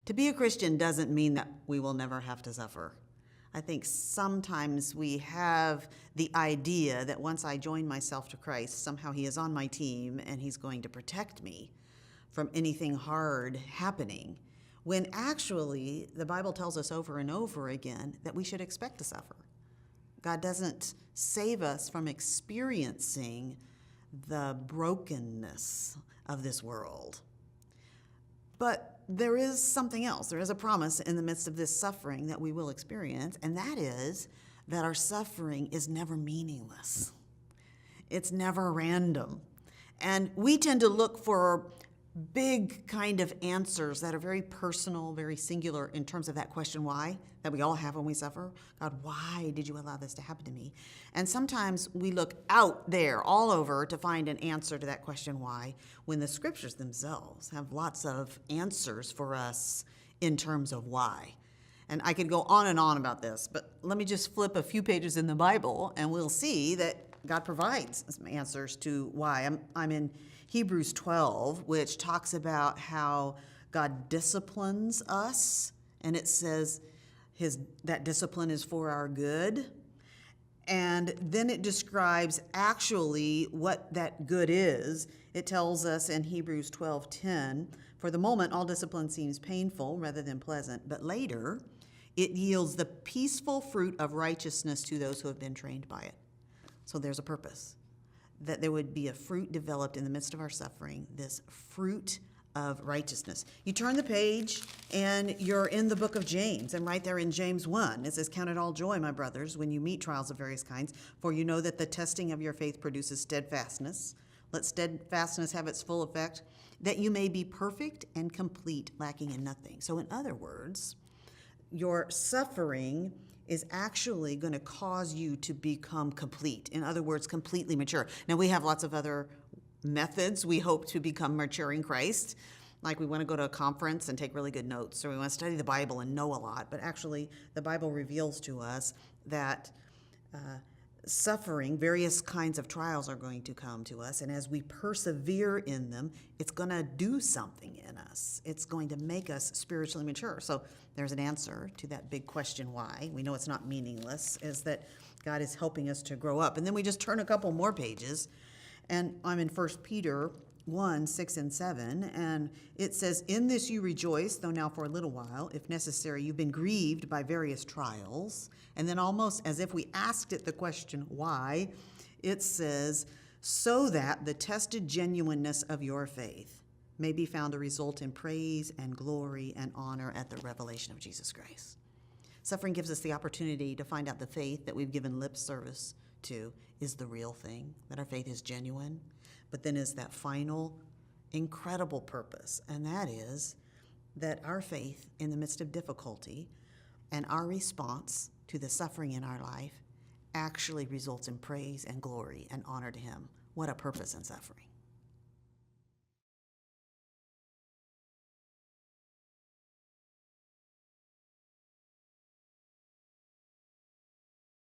To be a Christian doesn't mean that we will never have to suffer. I think sometimes we have the idea that once I join myself to Christ, somehow he is on my team and he's going to protect me from anything hard happening, when actually the Bible tells us over and over again that we should expect to suffer. God doesn't save us from experiencing the brokenness of this world. But there is something else. There is a promise in the midst of this suffering that we will experience, and that is that our suffering is never meaningless. It's never random. And we tend to look for big kind of answers that are very personal, very singular in terms of that question why that we all have when we suffer. God, why did you allow this to happen to me? And sometimes we look out there all over to find an answer to that question why, when the scriptures themselves have lots of answers for us in terms of why. And I could go on and on about this, but let me just flip a few pages in the Bible and we'll see that God provides some answers to why. I'm in Hebrews 12, which talks about how God disciplines us, and it says that discipline is for our good. And then it describes actually what that good is. It tells us in Hebrews 12:10, for the moment all discipline seems painful rather than pleasant, but later it yields the peaceful fruit of righteousness to those who have been trained by it. So there's a purpose, that there would be a fruit developed in the midst of our suffering, this fruit of righteousness. You turn the page and you're in the book of James, and right there in James 1, it says, count it all joy, my brothers, when you meet trials of various kinds, for you know that the testing of your faith produces steadfastness. Let steadfastness have its full effect, that you may be perfect and complete, lacking in nothing. So in other words, your suffering is actually going to cause you to become complete. In other words, completely mature. Now, we have lots of other methods we hope to become mature in Christ. Like we want to go to a conference and take really good notes, or we want to study the Bible and know a lot. But actually, the Bible reveals to us that suffering, various kinds of trials are going to come to us. And as we persevere in them, it's going to do something in us. It's going to make us spiritually mature. So there's an answer to that big question why. We know it's not meaningless, is that God is helping us to grow up. And then we just turn a couple more pages, and I'm in 1 Peter 1, 6 and 7, and it says, in this you rejoice, though now for a little while, if necessary, you've been grieved by various trials. And then almost as if we asked it the question why, it says, so that the tested genuineness of your faith may be found to result in praise and glory and honor at the revelation of Jesus Christ. Suffering gives us the opportunity to find out the faith that we've given lip service to is the real thing, that our faith is genuine, but then is that final incredible purpose, and that is that our faith in the midst of difficulty and our response to the suffering in our life actually results in praise and glory and honor to Him. What a purpose in suffering.